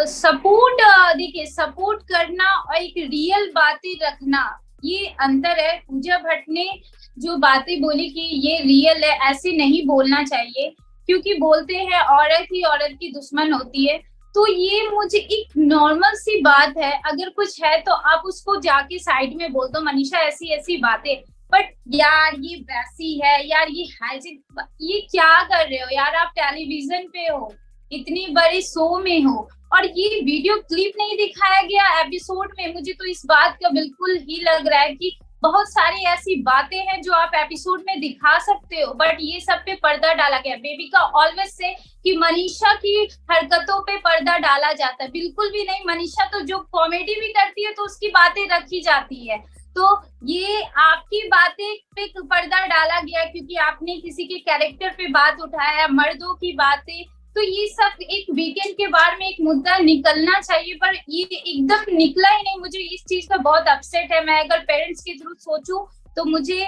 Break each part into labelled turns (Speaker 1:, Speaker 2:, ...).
Speaker 1: Support, देखिए support करना और एक रियल बातें रखना, ये अंतर है। पूजा भट्ट ने जो बातें बोली कि ये रियल है, ऐसे नहीं बोलना चाहिए, क्योंकि बोलते हैं औरत ही औरत की दुश्मन होती है। तो ये मुझे एक नॉर्मल सी बात है, अगर कुछ है तो आप उसको जाके साइड में बोल दो, मनीषा ऐसी ऐसी बातें। बट यार ये वैसी है, यार ये हाइजीन, ये क्या कर रहे हो यार, आप टेलीविजन पे हो, इतनी बड़ी शो में हो, और ये वीडियो क्लिप नहीं दिखाया गया एपिसोड में। मुझे तो इस बात का बिल्कुल ही लग रहा है कि बहुत सारी ऐसी बातें हैं जो आप एपिसोड में दिखा सकते हो, बट ये सब पे पर्दा डाला गया। बेबिका ऑलवेज से कि मनीषा की हरकतों पे पर्दा डाला जाता है, बिल्कुल भी नहीं। मनीषा तो जो कॉमेडी भी करती है तो उसकी बातें रखी जाती है। तो ये आपकी बातें पे पर्दा डाला गया क्योंकि आपने किसी के कैरेक्टर पे बात उठाया, मर्दों की बातें। तो ये सब एक वीकेंड के बारे में एक मुद्दा निकलना चाहिए, पर ये एकदम निकला ही नहीं। मुझे इस चीज का बहुत अपसेट है। मैं अगर पेरेंट्स के थ्रू सोचूं तो मुझे,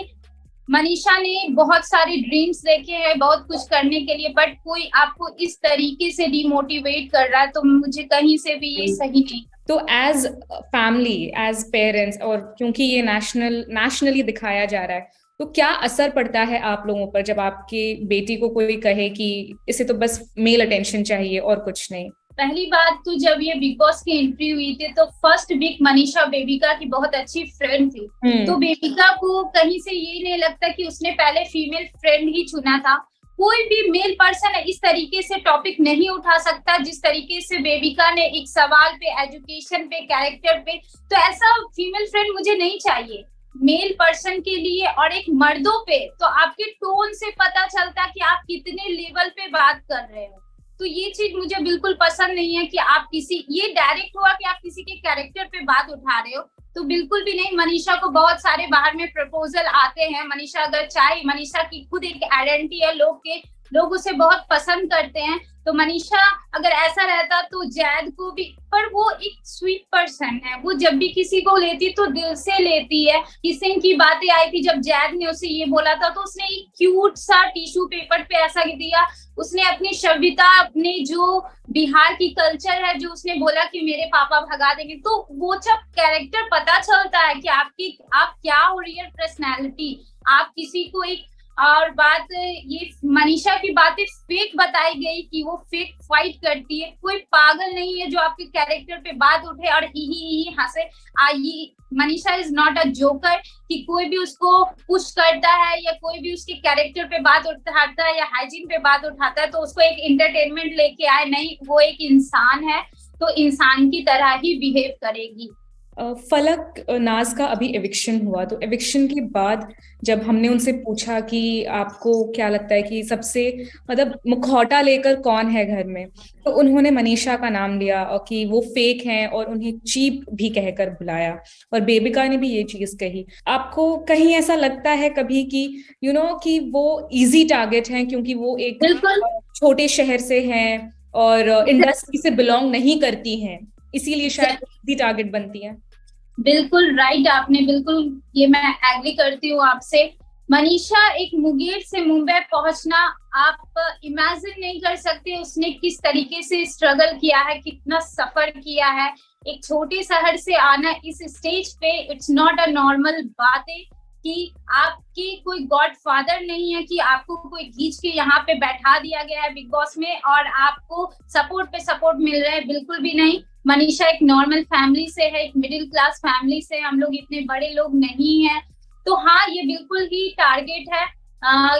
Speaker 1: मनीषा ने बहुत सारी ड्रीम्स देखे हैं बहुत कुछ करने के लिए, बट कोई आपको इस तरीके से डिमोटिवेट कर रहा है तो मुझे कहीं से भी ये सही नहीं।
Speaker 2: तो एज फैमिली, एज पेरेंट्स, और क्योंकि ये नेशनली दिखाया जा रहा है, तो क्या असर पड़ता है आप लोगों पर जब आपकी बेटी को कोई कहे कि इसे तो बस मेल अटेंशन चाहिए और कुछ नहीं?
Speaker 1: पहली बात तो जब ये बिग बॉस की एंट्री हुई थी तो फर्स्ट वीक मनीषा बेबिका की बहुत अच्छी फ्रेंड थी। तो बेबिका को कहीं से ये नहीं लगता कि उसने पहले फीमेल फ्रेंड ही चुना था। कोई भी मेल पर्सन इस तरीके से टॉपिक नहीं उठा सकता जिस तरीके से बेबिका ने एक सवाल पे, एजुकेशन पे, कैरेक्टर पे। तो ऐसा फीमेल फ्रेंड मुझे नहीं चाहिए मेल पर्सन के लिए। और एक मर्दों पे तो आपके टोन से पता चलता कि आप कितने लेवल पे बात कर रहे हो। तो ये चीज मुझे बिल्कुल पसंद नहीं है कि आप किसी, ये डायरेक्ट हुआ कि आप किसी के कैरेक्टर पे बात उठा रहे हो, तो बिल्कुल भी नहीं। मनीषा को बहुत सारे बाहर में प्रपोजल आते हैं। मनीषा अगर चाहे, मनीषा की खुद एक आइडेंटिटी है, लोग उसे बहुत पसंद करते हैं। तो मनीषा अगर ऐसा रहता तो जैद को भी, पर वो एक स्वीट पर्सन है, वो जब भी किसी को लेती तो दिल से लेती है। किसिंग की बातें आई थी जब जैद ने उसे ये बोला था तो उसने एक क्यूट सा टिश्यू पेपर पे ऐसा दिया। उसने अपनी सभ्यता, अपने जो बिहार की कल्चर है, जो उसने बोला कि मेरे पापा भगा देंगे, तो वो जब कैरेक्टर पता चलता है कि आप क्या हो, रियल पर्सनैलिटी, आप किसी को एक। और बात ये मनीषा की बातें फेक बताई गई कि वो फेक फाइट करती है। कोई पागल नहीं है जो आपके कैरेक्टर पे बात उठे और ही हंसे। ये Manisha is not a joker कि कोई भी उसको पुश करता है या कोई भी उसके कैरेक्टर पे बात उठाता है या हाइजीन पे बात उठाता है तो उसको एक एंटरटेनमेंट लेके आए। नहीं, वो एक इंसान है तो इंसान की तरह ही बिहेव करेगी।
Speaker 2: फलक नाज का अभी एविक्शन हुआ, तो एविक्शन के बाद जब हमने उनसे पूछा कि आपको क्या लगता है कि सबसे मतलब मुखौटा लेकर कौन है घर में, तो उन्होंने मनीषा का नाम लिया और कि वो फेक हैं और उन्हें चीप भी कहकर बुलाया। और बेबिका ने भी ये चीज कही। आपको कहीं ऐसा लगता है कभी कि कि वो इजी टारगेट हैं क्योंकि वो एक छोटे शहर से हैं और इंडस्ट्री से बिलोंग नहीं करती हैं, इसीलिए शायद इजी टारगेट बनती है?
Speaker 1: बिल्कुल राइट आपने, बिल्कुल ये मैं एग्री करती हूँ आपसे। मनीषा एक मुंगेर से मुंबई पहुंचना, आप इमेजिन नहीं कर सकते उसने किस तरीके से स्ट्रगल किया है, कितना सफर किया है। एक छोटे शहर से आना इस स्टेज पे, इट्स नॉट अ नॉर्मल बात है कि आपकी कोई गॉडफादर नहीं है कि आपको कोई खींच के यहाँ पे बैठा दिया गया है बिग बॉस में और आपको सपोर्ट पे सपोर्ट मिल रहा है, बिल्कुल भी नहीं। मनीषा एक नॉर्मल फैमिली से है, एक मिडिल क्लास फैमिली से, हम लोग इतने बड़े लोग नहीं हैं। तो हाँ, ये बिल्कुल ही टारगेट है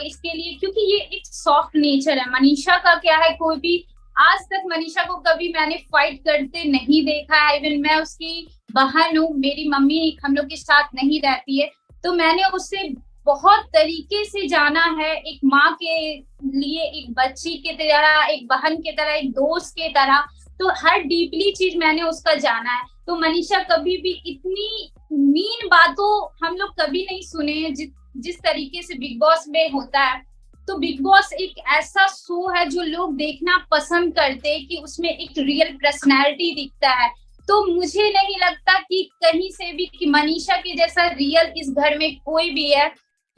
Speaker 1: इसके लिए, क्योंकि ये एक सॉफ्ट नेचर है। मनीषा का क्या है, कोई भी आज तक मनीषा को कभी मैंने फाइट करते नहीं देखा है। इवन मैं उसकी बहन हूँ, मेरी मम्मी हम लोग के साथ नहीं रहती है, तो मैंने उससे बहुत तरीके से जाना है। एक माँ के लिए, एक बच्ची के तरह, एक बहन के तरह, एक दोस्त के तरह, तो हर डीपली चीज मैंने उसका जाना है। तो मनीषा कभी भी इतनी मीन बातों हम लोग कभी नहीं सुने जिस तरीके से बिग बॉस में होता है। तो बिग बॉस एक ऐसा शो है जो लोग देखना पसंद करते हैं कि उसमें एक रियल पर्सनैलिटी दिखता है। तो मुझे नहीं लगता कि कहीं से भी कि मनीषा के जैसा रियल इस घर में कोई भी है,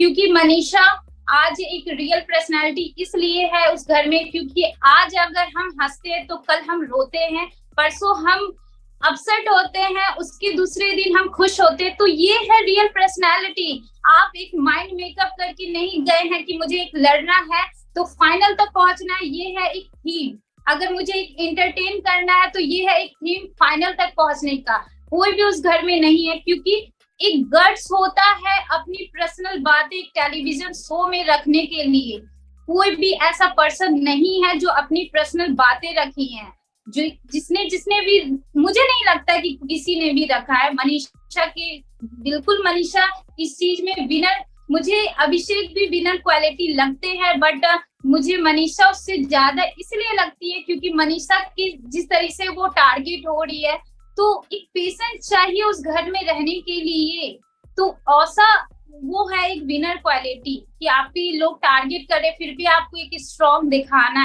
Speaker 1: क्योंकि मनीषा आज एक रियल पर्सनैलिटी इसलिए है उस घर में क्योंकि आज अगर हम हंसते हैं तो कल हम रोते हैं, परसों हम अपसेट होते हैं, उसके दूसरे दिन हम खुश होते हैं। तो ये है रियल पर्सनालिटी। आप एक माइंड मेकअप करके नहीं गए हैं कि मुझे एक लड़ना है तो फाइनल तक पहुंचना है, ये है एक थीम। अगर मुझे एक एंटरटेन करना है तो ये है एक थीम फाइनल तक पहुंचने का। कोई भी उस घर में नहीं है, क्योंकि एक गट्स होता है अपनी पर्सनल बातें टेलीविजन शो में रखने के लिए। कोई भी ऐसा पर्सन नहीं है जो अपनी पर्सनल बातें रखी हैं, जो जिसने जिसने भी, मुझे नहीं लगता कि किसी ने भी रखा है। मनीषा के बिल्कुल, मनीषा इस चीज में विनर, मुझे अभिषेक भी विनर क्वालिटी लगते हैं, बट मुझे मनीषा उससे ज्यादा इसलिए लगती है क्योंकि मनीषा की जिस तरह से वो टारगेट हो रही है, तो एक पेशेंस चाहिए उस घर में रहने के लिए। तो ऐसा वो है एक विनर क्वालिटी कि आप भी लोग टारगेट करे फिर भी आपको एक स्ट्रॉन्ग दिखाना